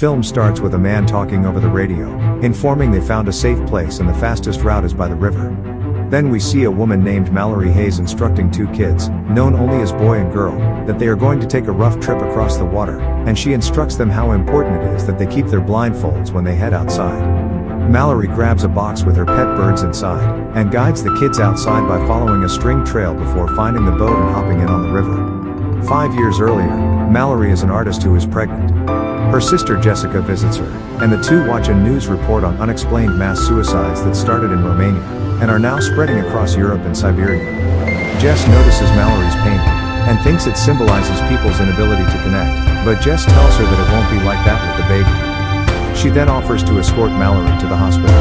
film starts with a man talking over the radio, informing they found a safe place and the fastest route is by the river. Then we see a woman named Mallory Hayes instructing two kids, known only as boy and girl, that they are going to take a rough trip across the water, and she instructs them how important it is that they keep their blindfolds when they head outside. Mallory grabs a box with her pet birds inside, and guides the kids outside by following a string trail before finding the boat and hopping in on the river. 5 years earlier, Mallory is an artist who is pregnant. Her sister Jessica visits her, and the two watch a news report on unexplained mass suicides that started in Romania, and are now spreading across Europe and Siberia. Jess notices Mallory's painting, and thinks it symbolizes people's inability to connect, but Jess tells her that it won't be like that with the baby. She then offers to escort Mallory to the hospital.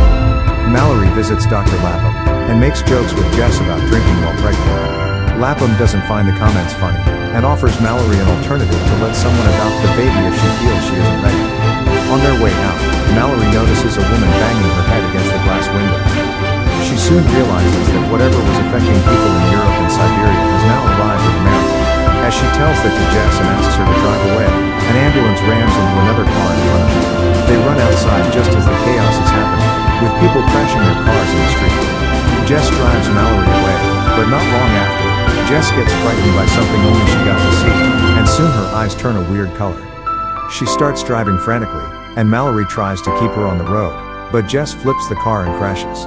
Mallory visits Dr. Lapham, and makes jokes with Jess about drinking while pregnant. Lapham doesn't find the comments funny, and offers Mallory an alternative to let someone adopt the baby if she feels she isn't ready. On their way out, Mallory notices a woman banging her head against the glass window. She soon realizes that whatever was affecting people in Europe and Siberia has now arrived in America. As she tells that to Jess and asks her to drive away, an ambulance rams into another car in front of them. They run outside just as the chaos is happening, with people crashing their cars in the street. Jess drives Mallory away, but not long after, Jess gets frightened by something only she got to see, and soon her eyes turn a weird color. She starts driving frantically, and Mallory tries to keep her on the road, but Jess flips the car and crashes.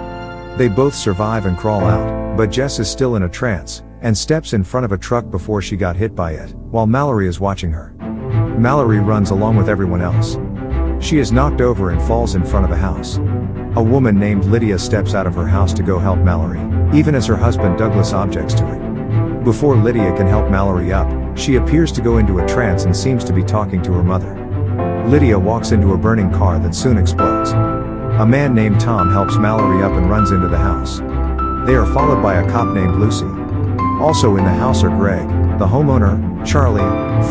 They both survive and crawl out, but Jess is still in a trance, and steps in front of a truck before she got hit by it, while Mallory is watching her. Mallory runs along with everyone else. She is knocked over and falls in front of a house. A woman named Lydia steps out of her house to go help Mallory, even as her husband Douglas objects to it. Before Lydia can help Mallory up, she appears to go into a trance and seems to be talking to her mother. Lydia walks into a burning car that soon explodes. A man named Tom helps Mallory up and runs into the house. They are followed by a cop named Lucy. Also in the house are Greg, the homeowner, Charlie,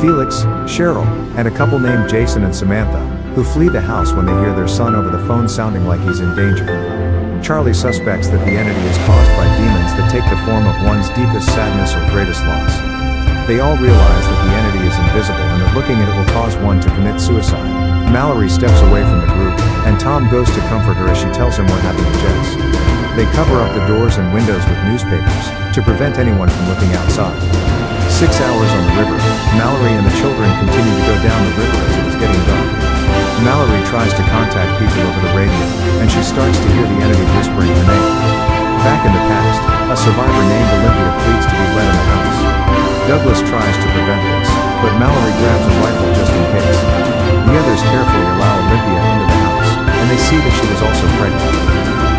Felix, Cheryl, and a couple named Jason and Samantha, who flee the house when they hear their son over the phone sounding like he's in danger. Charlie suspects that the entity is caused by demons that take the form of one's deepest sadness or greatest loss. They all realize that the entity is invisible and that looking at it will cause one to commit suicide. Mallory steps away from the group, and Tom goes to comfort her as she tells him what happened to Jess. They cover up the doors and windows with newspapers, to prevent anyone from looking outside. 6 hours on the river, Mallory and the children continue to go down the river as it is getting dark. Mallory tries to contact people over the radio, and she starts to hear the entity whispering her name. Back in the past, a survivor named Olympia pleads to be let in the house. Douglas tries to prevent this, but Mallory grabs a rifle just in case. The others carefully allow Olympia into the house, and they see that she was also pregnant.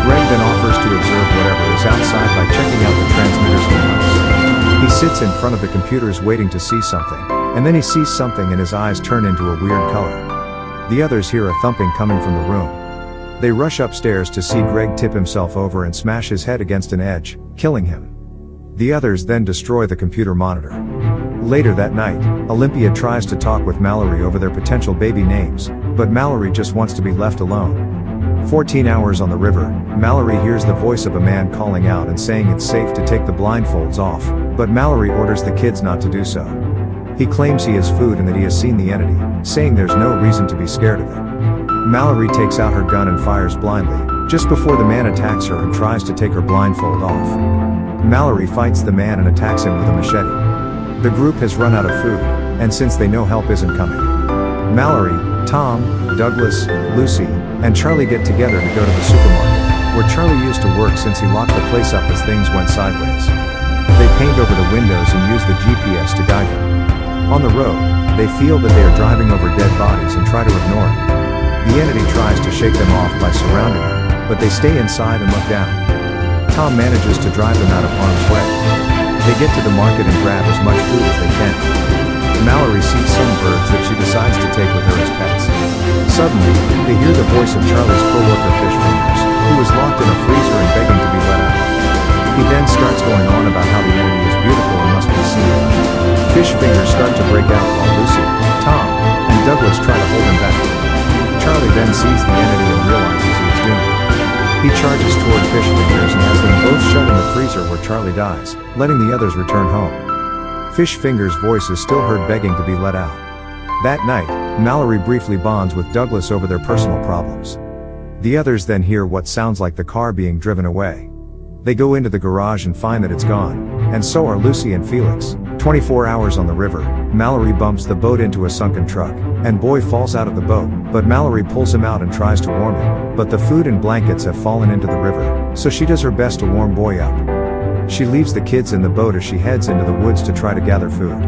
Greg then offers to observe whatever is outside by checking out the transmitters in the house. He sits in front of the computers waiting to see something, and then he sees something and his eyes turn into a weird color. The others hear a thumping coming from the room. They rush upstairs to see Greg tip himself over and smash his head against an edge, killing him. The others then destroy the computer monitor. Later that night, Olympia tries to talk with Mallory over their potential baby names, but Mallory just wants to be left alone. 14 hours on the river, Mallory hears the voice of a man calling out and saying it's safe to take the blindfolds off, but Mallory orders the kids not to do so. He claims he has food and that he has seen the entity, saying there's no reason to be scared of it. Mallory takes out her gun and fires blindly, just before the man attacks her and tries to take her blindfold off. Mallory fights the man and attacks him with a machete. The group has run out of food, and since they know help isn't coming, Mallory, Tom, Douglas, Lucy, and Charlie get together to go to the supermarket, where Charlie used to work since he locked the place up as things went sideways. They paint over the windows and use the GPS to guide them. On the road, they feel that they are driving over dead bodies and try to ignore it. The entity tries to shake them off by surrounding them, but they stay inside and look down. Tom manages to drive them out of harm's way. They get to the market and grab as much food as they can. Mallory sees some birds that she decides to take with her as pets. Suddenly, they hear the voice of Charlie's co-worker Fish Fingers, who is locked in a freezer and begging to be let out. He then starts going on about how the entity is beautiful and must be seen. Fish Fingers start to break out while Lucy, Tom, and Douglas try to hold him back. Charlie then sees the entity and realizes he is doomed. He charges toward Fish Fingers and has them both shut in the freezer where Charlie dies, letting the others return home. Fish Fingers' voice is still heard begging to be let out. That night, Mallory briefly bonds with Douglas over their personal problems. The others then hear what sounds like the car being driven away. They go into the garage and find that it's gone, and so are Lucy and Felix. 24 hours on the river, Mallory bumps the boat into a sunken truck, and Boy falls out of the boat, but Mallory pulls him out and tries to warm him, but the food and blankets have fallen into the river, so she does her best to warm Boy up. She leaves the kids in the boat as she heads into the woods to try to gather food.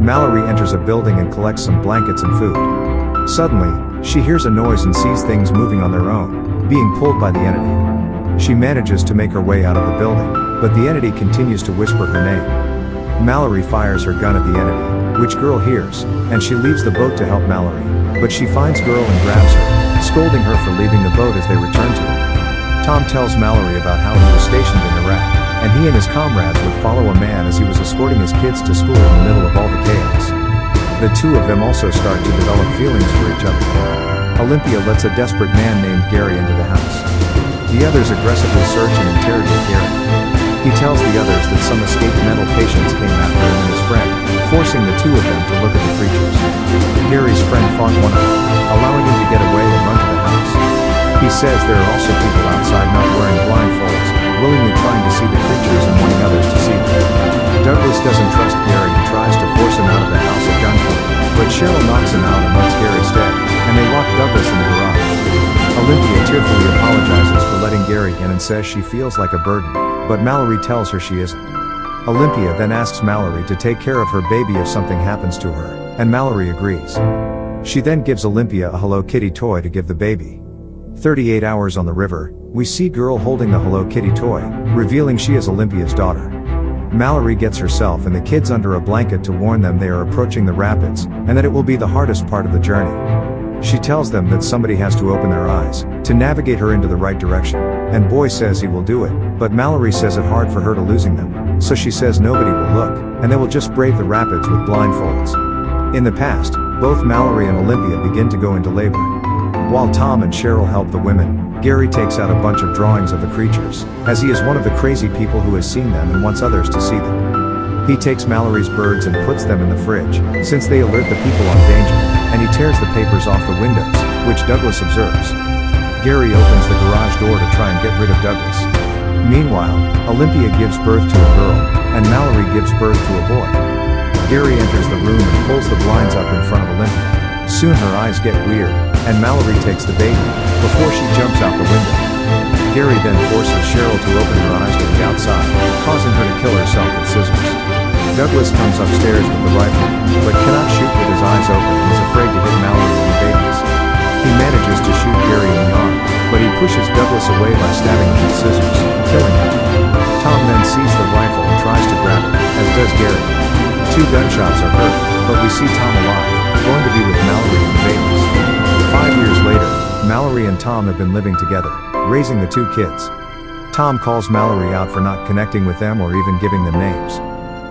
Mallory enters a building and collects some blankets and food. Suddenly, she hears a noise and sees things moving on their own, being pulled by the entity. She manages to make her way out of the building, but the entity continues to whisper her name. Mallory fires her gun at the entity, which Girl hears, and she leaves the boat to help Mallory, but she finds Girl and grabs her, scolding her for leaving the boat as they return to it. Tom tells Mallory about how he was stationed in Iraq, and he and his comrades would follow a man as he was escorting his kids to school in the middle of all the chaos. The two of them also start to develop feelings for each other. Olympia lets a desperate man named Gary into the house. The others aggressively search and interrogate Gary. He tells the others that some escaped mental patients came after him and his friend, forcing the two of them to look at the creatures. Gary's friend fought one of them, allowing him to get away and run to the house. He says there are also people outside not wearing blindfolds, willingly trying to see the creatures and wanting others to see them. Douglas doesn't trust Gary and tries to force him out of the house at gunpoint, but Cheryl knocks him out and lets Gary stay, and they lock Douglas in the garage. Olympia tearfully apologizes for letting Gary in and says she feels like a burden, but Mallory tells her she isn't. Olympia then asks Mallory to take care of her baby if something happens to her, and Mallory agrees. She then gives Olympia a Hello Kitty toy to give the baby. 38 hours on the river, we see Girl holding the Hello Kitty toy, revealing she is Olympia's daughter. Mallory gets herself and the kids under a blanket to warn them they are approaching the rapids, and that it will be the hardest part of the journey. She tells them that somebody has to open their eyes, to navigate her into the right direction, and Boy says he will do it, but Mallory says it hard for her to losing them, so she says nobody will look, and they will just brave the rapids with blindfolds. In the past, both Mallory and Olympia begin to go into labor. While Tom and Cheryl help the women, Gary takes out a bunch of drawings of the creatures, as he is one of the crazy people who has seen them and wants others to see them. He takes Mallory's birds and puts them in the fridge, since they alert the people on danger, and he tears the papers off the windows, which Douglas observes. Gary opens the garage door to try and get rid of Douglas. Meanwhile, Olympia gives birth to a girl, and Mallory gives birth to a boy. Gary enters the room and pulls the blinds up in front of Olympia. Soon her eyes get weird, and Mallory takes the baby, before she jumps out the window. Gary then forces Cheryl to open her eyes to the outside, causing her to kill herself with scissors. Douglas comes upstairs with the rifle, but cannot shoot with his eyes open and is afraid to hit Mallory and the babies. He manages to shoot Gary in the arm, but he pushes Douglas away by stabbing him with scissors, killing him. Tom then sees the rifle and tries to grab it, as does Gary. 2 gunshots are heard, but we see Tom alive, going to be with Mallory and the babies. 5 years later, Mallory and Tom have been living together, raising the 2 kids. Tom calls Mallory out for not connecting with them or even giving them names.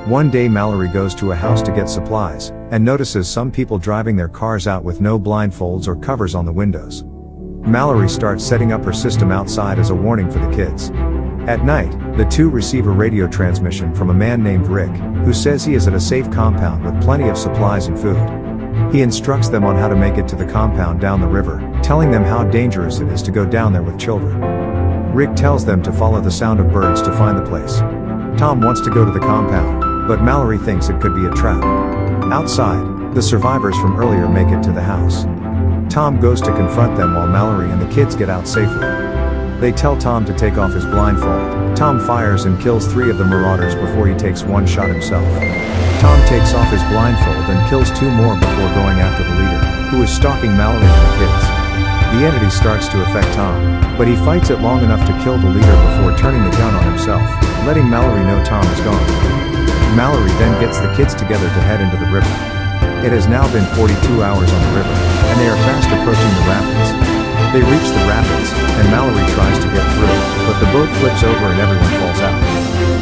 One day Mallory goes to a house to get supplies, and notices some people driving their cars out with no blindfolds or covers on the windows. Mallory starts setting up her system outside as a warning for the kids. At night, the two receive a radio transmission from a man named Rick, who says he is at a safe compound with plenty of supplies and food. He instructs them on how to make it to the compound down the river, telling them how dangerous it is to go down there with children. Rick tells them to follow the sound of birds to find the place. Tom wants to go to the compound, but Mallory thinks it could be a trap. Outside, the survivors from earlier make it to the house. Tom goes to confront them while Mallory and the kids get out safely. They tell Tom to take off his blindfold. Tom fires and kills 3 of the marauders before he takes 1 shot himself. Tom takes off his blindfold and kills 2 more before going after the leader, who is stalking Mallory and the kids. The entity starts to affect Tom, but he fights it long enough to kill the leader before turning the gun on himself, letting Mallory know Tom is gone. Mallory then gets the kids together to head into the river. It has now been 42 hours on the river, and they are fast approaching the rapids. They reach the rapids, and Mallory tries to get through, but the boat flips over and everyone falls out.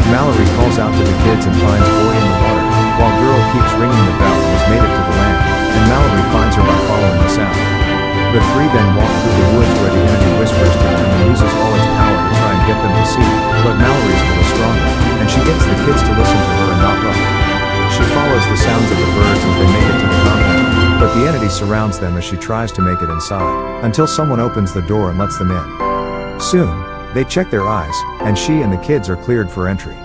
Mallory calls out to the kids and finds Boy in the water, while Girl keeps ringing the bell and has made it to the land, and Mallory finds her by following the sound. The 3 then walk through the woods where the entity whispers to them and uses all its power to try and get them to see, but Mallory is a little stronger, and she gets the kids to listen to her and not look. She follows the sounds of the birds as they make it to the compound, but the The entity surrounds them as she tries to make it inside, until someone opens the door and lets them in. Soon, they check their eyes, and she and the kids are cleared for entry.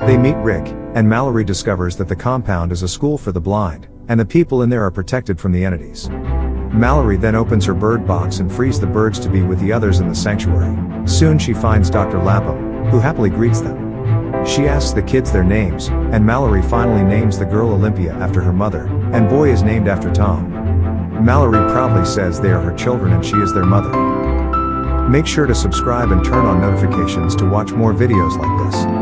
They meet Rick, and Mallory discovers that the compound is a school for the blind, and the people in there are protected from the entities. Mallory then opens her bird box and frees the birds to be with the others in the sanctuary. Soon she finds Dr. Lapham, who happily greets them. She asks the kids their names, and Mallory finally names the girl Olympia after her mother, and boy is named after Tom. Mallory proudly says they are her children and she is their mother. Make sure to subscribe and turn on notifications to watch more videos like this.